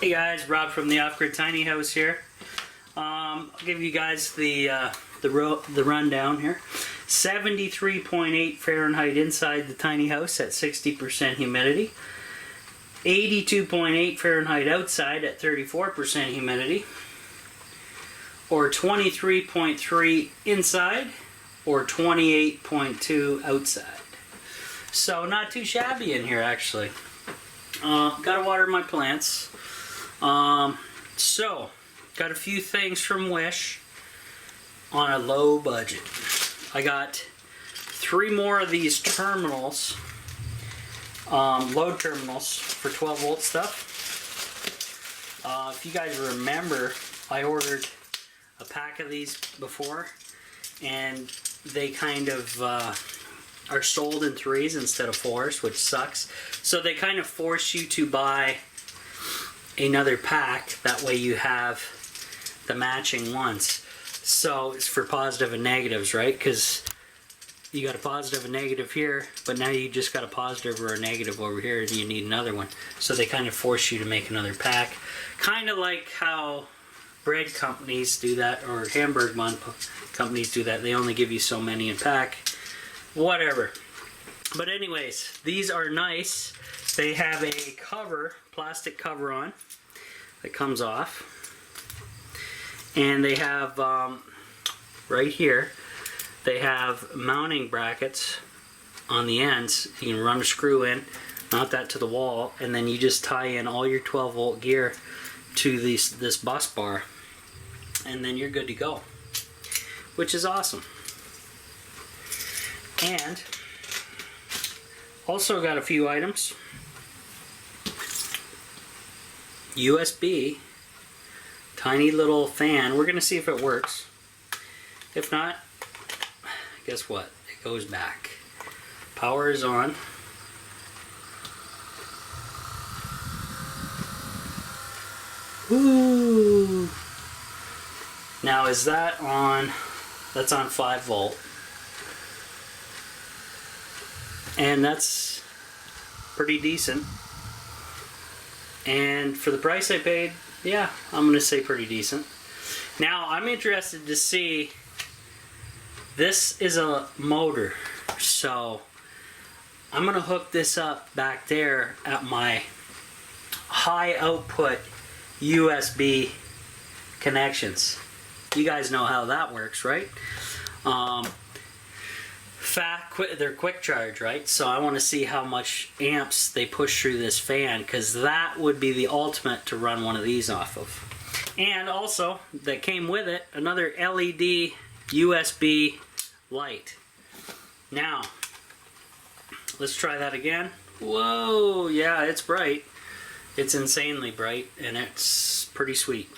Hey guys, Rob from the Off-Grid Tiny House here. I'll give you guys the rundown here. 73.8 Fahrenheit inside the tiny house at 60% humidity. 82.8 Fahrenheit outside at 34% humidity. Or 23.3 inside, or 28.2 outside. So not too shabby in here actually. Gotta water my plants. So, got a few things from Wish on a low budget. I got 3 more of these terminals, load terminals for 12 volt stuff. If you guys remember, I ordered a pack of these before, and they kind of are sold in 3s instead of 4s, which sucks. So they kind of force you to buy another pack, that way you have the matching ones. So it's for positive and negatives, right? Because you got a positive and negative here, but now you just got a positive or a negative over here and you need another one. So they kind of force you to make another pack. Kind of like how bread companies do that, or hamburger bun companies do that. They only give you so many in pack. Whatever. But anyways, these are nice. They have a cover, plastic cover on that comes off, and they have right here they have mounting brackets on the ends. You can run a screw in, mount that to the wall, and then you just tie in all your 12 volt gear to this bus bar, and then you're good to go, which is awesome. And also got a few items. USB, tiny little fan. We're gonna see if it works. If not, guess what? It goes back. Power is on. Woo! Now is that on? That's on 5 volt. And that's pretty decent. And for the price I paid, yeah, I'm gonna say pretty decent. Now I'm interested to see, this is a motor, so I'm gonna hook this up back there at my high output USB connections. You guys know how that works, right? They're quick charge, right? So I want to see how much amps they push through this fan, because that would be the ultimate to run one of these off of. And also, that came with it, another LED USB light. Now, let's try that again. Whoa, yeah, it's bright. It's insanely bright, and it's pretty sweet.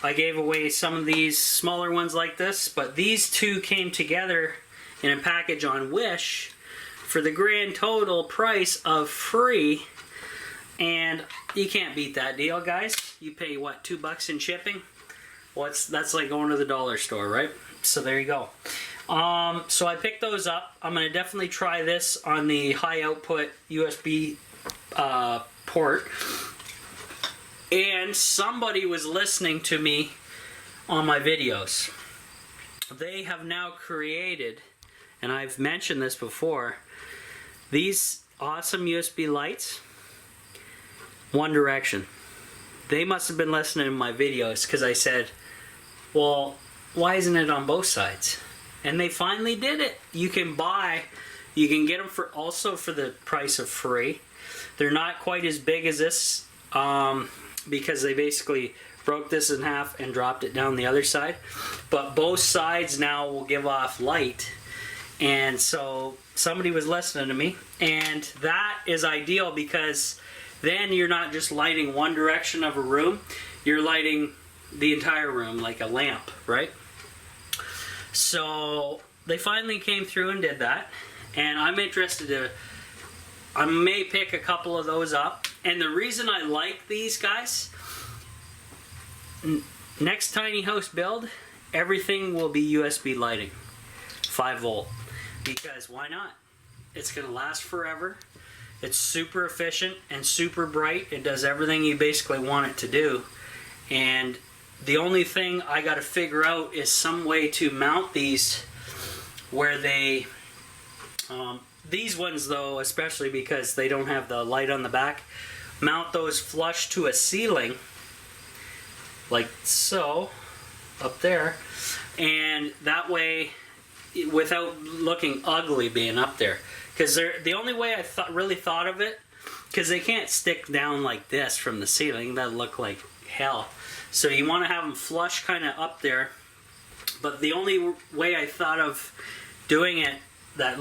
I gave away some of these smaller ones like this, but these two came together in a package on Wish for the grand total price of free, and you can't beat that deal, guys. You pay what, $2 in shipping? Well, that's like going to the dollar store, right? So there you go. So I picked those up. I'm gonna definitely try this on the high output USB port. And somebody was listening to me on my videos. They have now created, and I've mentioned this before, these awesome USB lights, one direction. They must have been listening to my videos, because I said, well, why isn't it on both sides? And they finally did it. You can get them for also for the price of free. They're not quite as big as this, because they basically broke this in half and dropped it down the other side. But both sides now will give off light. And so somebody was listening to me, and that is ideal, because then you're not just lighting one direction of a room, you're lighting the entire room like a lamp, right? So they finally came through and did that, and I'm interested to, I may pick a couple of those up. And the reason I like these guys, next tiny house build, everything will be USB lighting, 5 volt. Because why not? It's going to last forever. It's super efficient and super bright. It does everything you basically want it to do. And the only thing I got to figure out is some way to mount these where they, these ones though, especially because they don't have the light on the back, mount those flush to a ceiling like so, up there, and that way, without looking ugly being up there. Because the only way I really thought of it, because they can't stick down like this from the ceiling, that'd look like hell. So you want to have them flush kind of up there. But the only way I thought of doing it that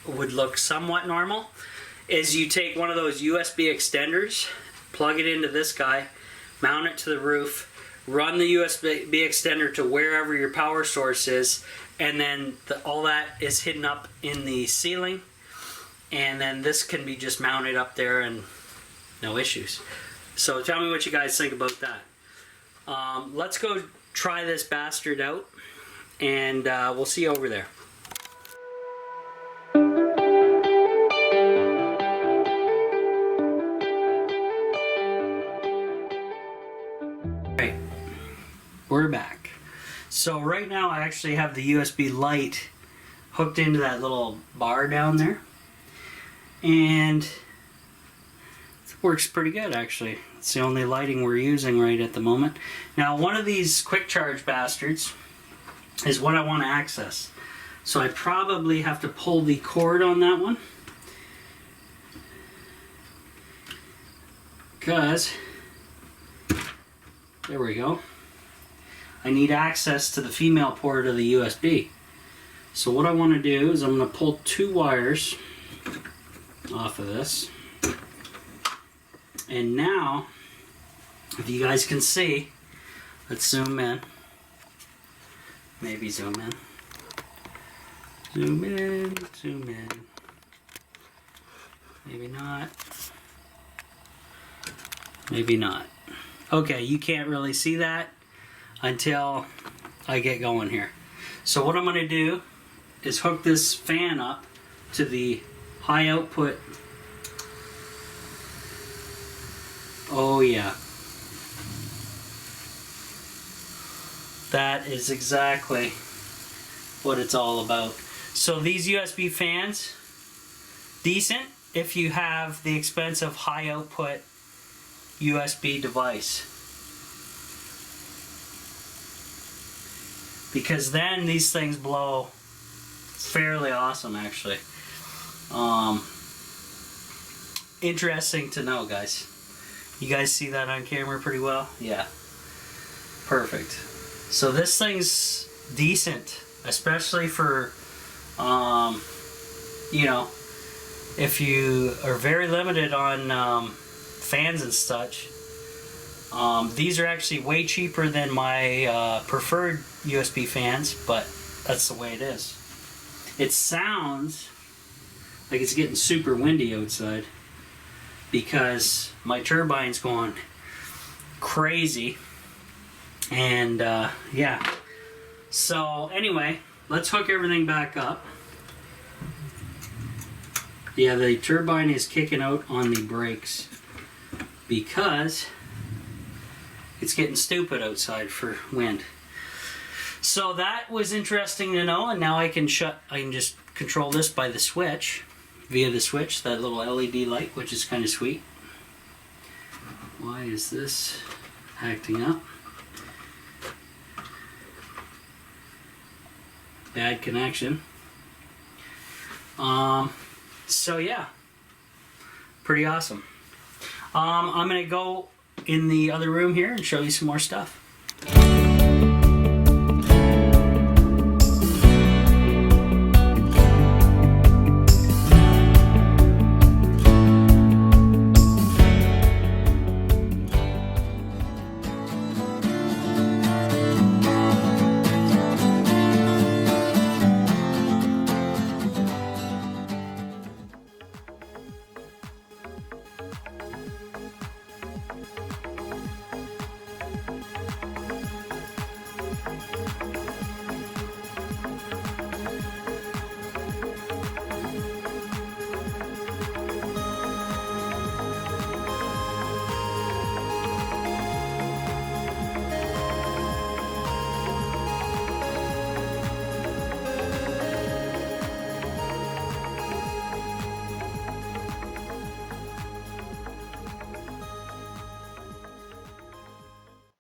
would look somewhat normal is you take one of those USB extenders, plug it into this guy, mount it to the roof, run the USB extender to wherever your power source is, and then all that is hidden up in the ceiling, and then this can be just mounted up there and no issues. So tell me what you guys think about that. Let's go try this bastard out, and we'll see you over there. Right, we're back. So right now I actually have the USB light hooked into that little bar down there, and it works pretty good actually. It's the only lighting we're using right at the moment. Now one of these quick charge bastards is what I want to access. So I probably have to pull the cord on that one, because there we go. I need access to the female port of the USB. So what I want to do is I'm going to pull two wires off of this. And now, if you guys can see, let's zoom in. Maybe zoom in. Zoom in, zoom in. Maybe not. Maybe not. Okay, you can't really see that until I get going here. So what I'm going to do is hook this fan up to the high output. Oh yeah. That is exactly what it's all about. So these USB fans, decent if you have the expensive high output USB device. Because then these things blow fairly awesome actually. Interesting to know, guys. You guys see that on camera pretty well? Yeah. Perfect. So this thing's decent, especially for, you know, if you are very limited on fans and such. These are actually way cheaper than my preferred USB fans, but that's the way it is. It sounds like it's getting super windy outside because my turbine's going crazy. And yeah. So anyway, let's hook everything back up. Yeah, the turbine is kicking out on the brakes because it's getting stupid outside for wind. So that was interesting to know, and now I can just control this by the switch, via the switch, that little LED light, which is kind of sweet. Why is this acting up? Bad connection. So yeah, pretty awesome. I'm gonna go in the other room here and show you some more stuff.